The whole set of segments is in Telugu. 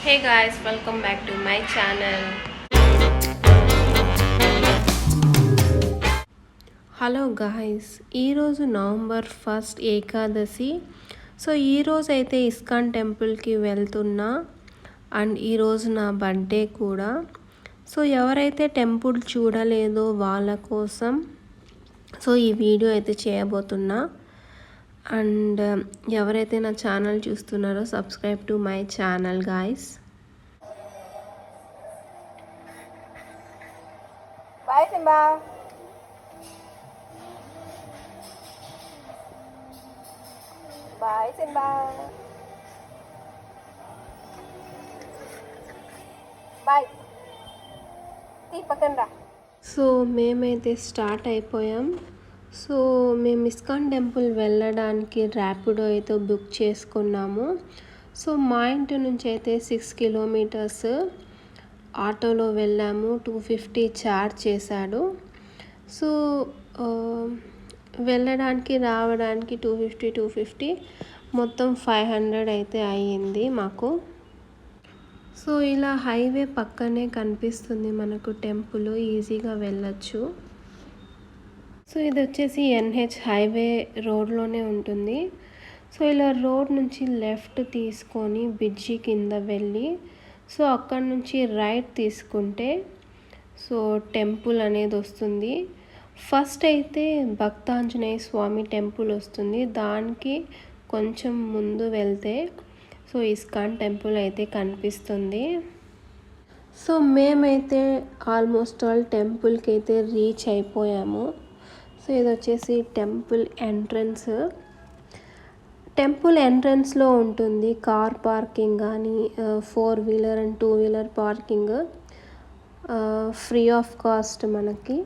Hey guys, welcome back to my channel. Hello guys, ఈరోజు నవంబర్ 1 ఏకాదశి. సో ఈరోజు అయితే ఇస్కాన్ టెంపుల్కి వెళ్తున్నా అండ్ ఈరోజు నా బర్త్డే కూడా. సో ఎవరైతే టెంపుల్ చూడలేదో వాళ్ళ కోసం సో ఈ వీడియో అయితే చేయబోతున్నా. అండ్ ఎవరైతే నా ఛానల్ చూస్తున్నారో subscribe to my channel guys. Bye Simba. Bye Simba. Bye పక్కన. సో మేమైతే స్టార్ట్ అయిపోయాం. సో మేము ఇస్కాన్ టెంపుల్ వెళ్ళడానికి ర్యాపిడో అయితే బుక్ చేసుకున్నాము. సో మా ఇంటి నుంచి అయితే 6 కిలోమీటర్స్ ఆటోలో వెళ్ళాము. 250 ఛార్జ్ చేశాడు. సో వెళ్ళడానికి రావడానికి 250 మొత్తం 500 అయితే అయ్యింది మాకు. సో ఇలా హైవే పక్కనే కనిపిస్తుంది మనకు టెంపుల్, ఈజీగా వెళ్ళచ్చు. సో ఇది వచ్చేసి NH హైవే రోడ్లోనే ఉంటుంది. సో ఇలా రోడ్ నుంచి లెఫ్ట్ తీసుకొని బ్రిడ్జి కింద వెళ్ళి సో అక్కడ నుంచి రైట్ తీసుకుంటే సో టెంపుల్ అనేది వస్తుంది. ఫస్ట్ అయితే భక్తాంజనేయ స్వామి టెంపుల్ వస్తుంది. దానికి కొంచెం ముందు వెళ్తే సో ఇస్కాన్ టెంపుల్ అయితే కనిపిస్తుంది. సో మేమైతే ఆల్మోస్ట్ ఆల్ టెంపుల్కి అయితే రీచ్ అయిపోయాము. సో ఇది వచ్చేసి టెంపుల్ ఎంట్రన్స్. టెంపుల్ ఎంట్రన్స్లో ఉంటుంది కార్ పార్కింగ్ కానీ 4 wheeler and 2 wheeler parking free of cost మనకి.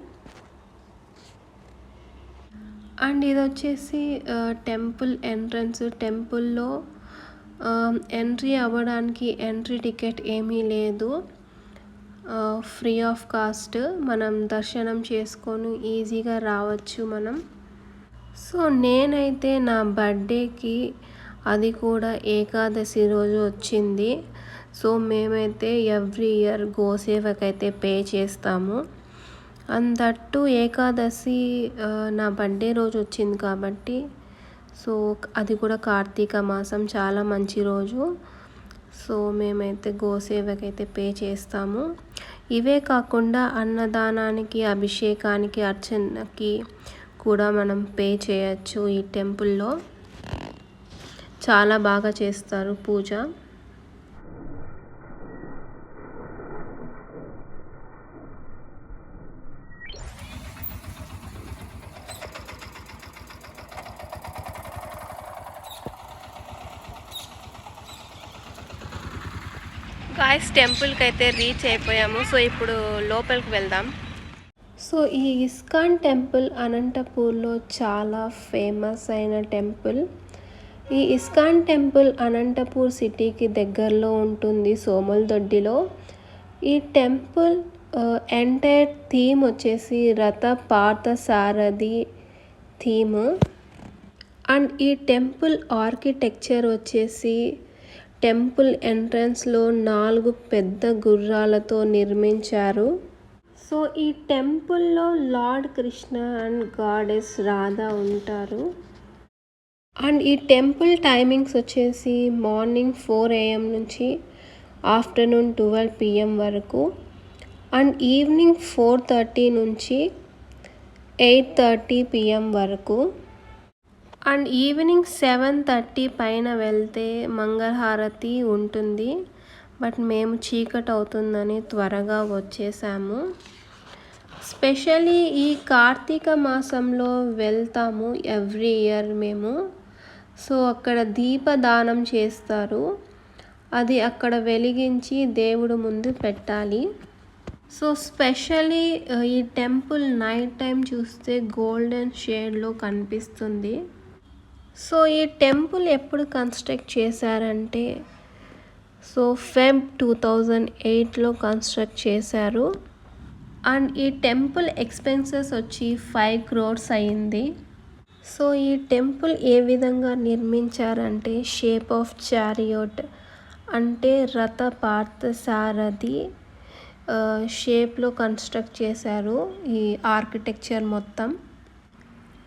అండ్ ఇది వచ్చేసి టెంపుల్ ఎంట్రన్స్. టెంపుల్లో ఎంట్రీ అవ్వడానికి ఎంట్రీ టికెట్ ఏమీ లేదు, ఫ్రీ ఆఫ్ కాస్ట్. మనం దర్శనం చేసుకొని ఈజీగా రావచ్చు మనం. సో నేనైతే నా బర్త్డేకి, అది కూడా ఏకాదశి రోజు వచ్చింది. సో మేమైతే ఎవ్రీ ఇయర్ గోసేవకి అయితే పే చేస్తాము. అండ్ దట్టు ఏకాదశి నా బర్త్డే రోజు వచ్చింది కాబట్టి సో అది కూడా కార్తీక మాసం, చాలా మంచి రోజు. సో మేమైతే గోసేవకి అయితే పే చేస్తాము. ఇవే కాకుండా అన్నదానానికి, అభిషేకానికి, అర్చనకి కూడా మనం పే చేయొచ్చు. ఈ టెంపుల్లో చాలా బాగా చేస్తారు పూజ. గాయ్స్, టెంపుల్కి అయితే రీచ్ అయిపోయాము. సో ఇప్పుడు లోపలికి వెళ్దాం. సో ఈ ఇస్కాన్ టెంపుల్ అనంతపూర్లో చాలా ఫేమస్ అయిన టెంపుల్. ఈ ఇస్కాన్ టెంపుల్ అనంతపూర్ సిటీకి దగ్గరలో ఉంటుంది, సోమల్దొడ్డిలో. ఈ టెంపుల్ ఎంటైర్ థీమ్ వచ్చేసి రథ పార్థసారథి థీమ్. అండ్ ఈ టెంపుల్ ఆర్కిటెక్చర్ వచ్చేసి టెంపుల్ ఎంట్రన్స్లో 4 పెద్ద గుర్రాలతో నిర్మించారు. సో ఈ టెంపుల్లో lord Krishna and goddess Radha ఉంటారు. అండ్ ఈ టెంపుల్ టైమింగ్స్ వచ్చేసి మార్నింగ్ 4 AM నుంచి ఆఫ్టర్నూన్ 12 PM వరకు. అండ్ ఈవినింగ్ 4:30 నుంచి 8:30 PM వరకు. అండ్ ఈవినింగ్ 7:30 పైన వెళ్తే మంగళహారతి ఉంటుంది. బట్ మేము చీకటి అవుతుందని త్వరగా వచ్చేసాము. స్పెషల్లీ ఈ కార్తీక మాసంలో వెళ్తాము ఎవ్రీ ఇయర్ మేము. సో అక్కడ దీపదానం చేస్తారు, అది అక్కడ వెలిగించి దేవుడు ముందు పెట్టాలి. సో స్పెషల్లీ ఈ టెంపుల్ నైట్ టైం చూస్తే గోల్డెన్ షేడ్లో కనిపిస్తుంది. సో ఈ టెంపుల్ ఎప్పుడు కన్స్ట్రక్ట్ చేశారంటే సో Feb 2008లో కన్స్ట్రక్ట్ చేశారు. అండ్ ఈ టెంపుల్ ఎక్స్పెన్సెస్ వచ్చి 5 crores అయింది. సో ఈ టెంపుల్ ఏ విధంగా నిర్మించారంటే షేప్ ఆఫ్ చారియోట్ అంటే రథ పార్థసారథి షేప్లో కన్స్ట్రక్ట్ చేశారు ఈ ఆర్కిటెక్చర్ మొత్తం.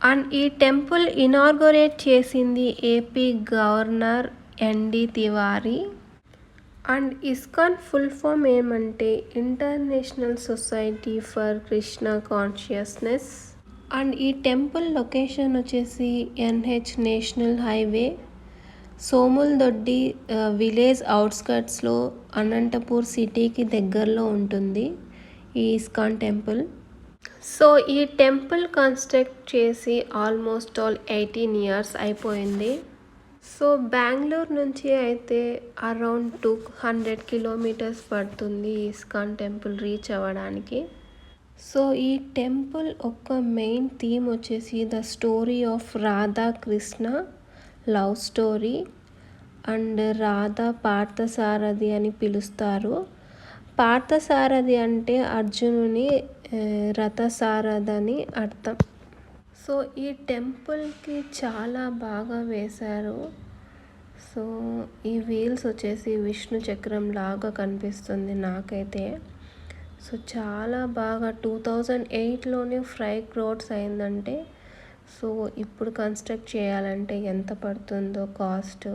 అండ్ ఈ టెంపుల్ ఇనాగరేట్ చేసింది AP governor ND Tiwari. And ISKCON full form ఏమంటే international society for Krishna consciousness. And ఈ టెంపుల్ లొకేషన్ వచ్చేసి NH national highway Somuldoddi village అవుట్స్కట్స్లో అనంతపూర్ సిటీకి దగ్గరలో ఉంటుంది ఈ ఇస్కాన్ టెంపుల్. సో ఈ టెంపుల్ కన్స్ట్రక్ట్ చేసి ఆల్మోస్ట్ 18 years అయిపోయింది. సో బెంగళూరు నుంచి అయితే అరౌండ్ 200 kilometers పడుతుంది ఇస్కాన్ టెంపుల్ రీచ్ అవ్వడానికి. సో ఈ టెంపుల్ ఒక మెయిన్ థీమ్ వచ్చేసి the story of Radha Krishna love story. And Radha Parthasarathi అని పిలుస్తారు. పార్థసారథి అంటే అర్జునుని రథసారథని అర్థం. సో ఈ టెంపుల్కి చాలా బాగా వేశారు. సో ఈ వీల్స్ వచ్చేసి విష్ణు చక్రం లాగా కనిపిస్తుంది నాకైతే. సో చాలా బాగా 2008లోనే 5 crores అయిందంటే సో ఇప్పుడు కన్స్ట్రక్ట్ చేయాలంటే ఎంత పడుతుందో కాస్ట్.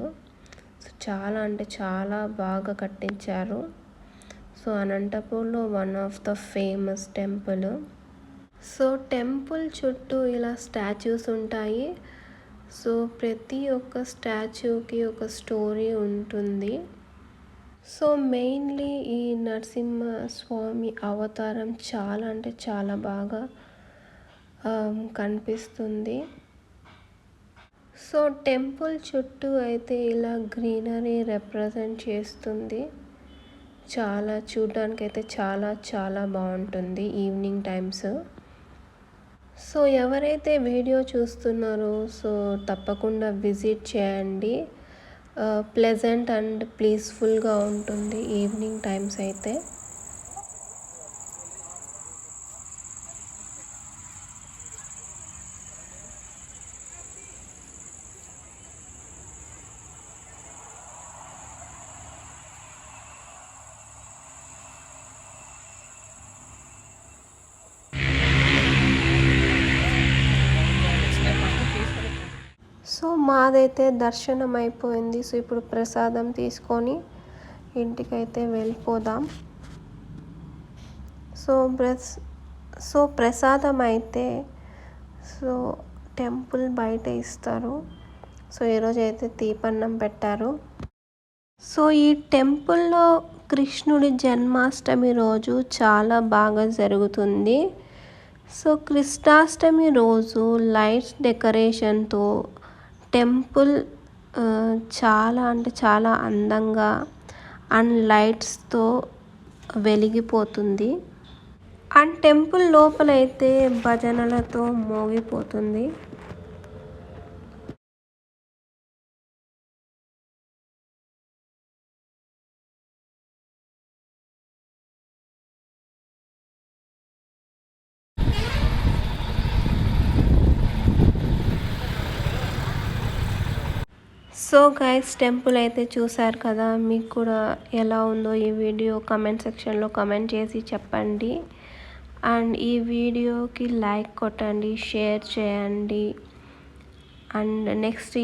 సో చాలా అంటే చాలా బాగా కట్టించారు. సో అనంతపూర్లో one of the famous temple. So temple చుట్టూ ఇలా స్టాచ్యూస్ ఉంటాయి. సో ప్రతి ఒక్క స్టాచ్యూకి ఒక స్టోరీ ఉంటుంది. సో మెయిన్లీ ఈ నరసింహస్వామి అవతారం చాలా అంటే చాలా బాగా కనిపిస్తుంది. సో టెంపుల్ చుట్టూ అయితే ఇలా గ్రీనరీ రిప్రజెంట్ చేస్తుంది. చాలా చూడడానికి అయితే చాలా చాలా బాగుంటుంది ఈవినింగ్ టైమ్స్. సో ఎవరైతే వీడియో చూస్తున్నారో సో తప్పకుండా విజిట్ చేయండి. ప్లెజెంట్ అండ్ పీస్ఫుల్గా ఉంటుంది ఈవినింగ్ టైమ్స్ అయితే. సో మాదైతే దర్శనం అయిపోయింది. సో ఇప్పుడు ప్రసాదం తీసుకొని ఇంటికైతే వెళ్ళిపోదాం. సో ప్రసాదం అయితే సో టెంపుల్ బయట ఇస్తారు. సో ఈరోజు అయితే తీపన్నం పెట్టారు. సో ఈ టెంపుల్లో కృష్ణుడి జన్మాష్టమి రోజు చాలా బాగా జరుగుతుంది. సో కృష్ణాష్టమి రోజు లైట్స్ డెకరేషన్తో టెంపుల్ చాలా అంటే చాలా అందంగా అండ్ లైట్స్తో వెలిగిపోతుంది. అండ్ టెంపుల్ లోపలైతే భజనలతో మోగిపోతుంది. సో గైస్ టెంపుల్ అయితే చూసారు కదా. మీకు కూడా ఎలా ఉందో ఈ వీడియో కమెంట్ సెక్షన్లో కమెంట్ చేసి చెప్పండి. అండ్ ఈ వీడియోకి లైక్ కొట్టండి, షేర్ చేయండి. అండ్ నెక్స్ట్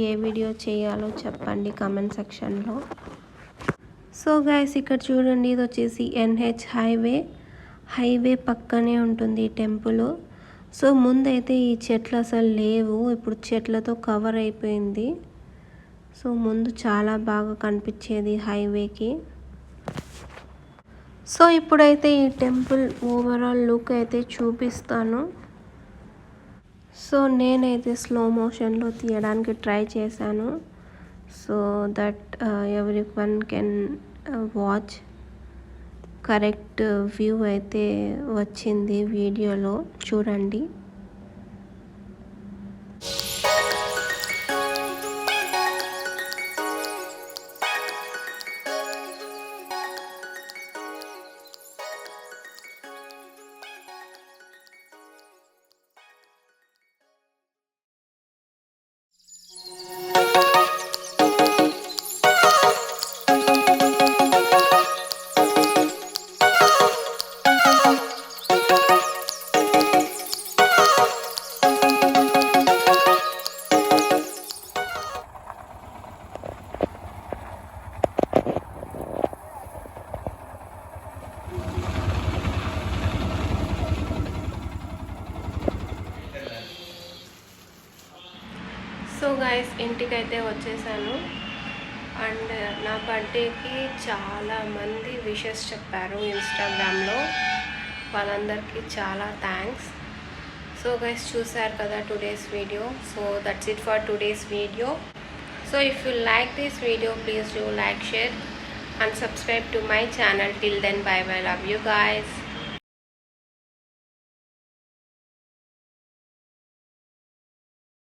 ఏ వీడియో చేయాలో చెప్పండి కమెంట్ సెక్షన్లో. సో గైస్ ఇక్కడ చూడండి, ఇది వచ్చేసి ఎన్హెచ్ హైవే పక్కనే ఉంటుంది ఈ టెంపుల్. సో ముందైతే ఈ చెట్లు అసలు లేవు, ఇప్పుడు చెట్లతో కవర్ అయిపోయింది. సో ముందు చాలా బాగా కనిపించేది హైవేకి. సో ఇప్పుడైతే ఈ టెంపుల్ ఓవరాల్ లుక్ అయితే చూపిస్తాను. సో నేనైతే స్లో మోషన్లో తీయడానికి ట్రై చేశాను. So that everyone can watch. Correct view అయితే వచ్చింది వీడియోలో, చూడండి. గైస్ ఇంటికైతే వచ్చేసాను. అండ్ నా బర్త్డేకి చాలామంది విషెస్ చెప్పారు ఇన్స్టాగ్రామ్లో. వాళ్ళందరికీ చాలా థ్యాంక్స్. సో గైస్ చూసారు కదా today's video. So that's it for today's video. So if you like this video, please do like, share and subscribe to my channel. Till then, bye bye, love you guys.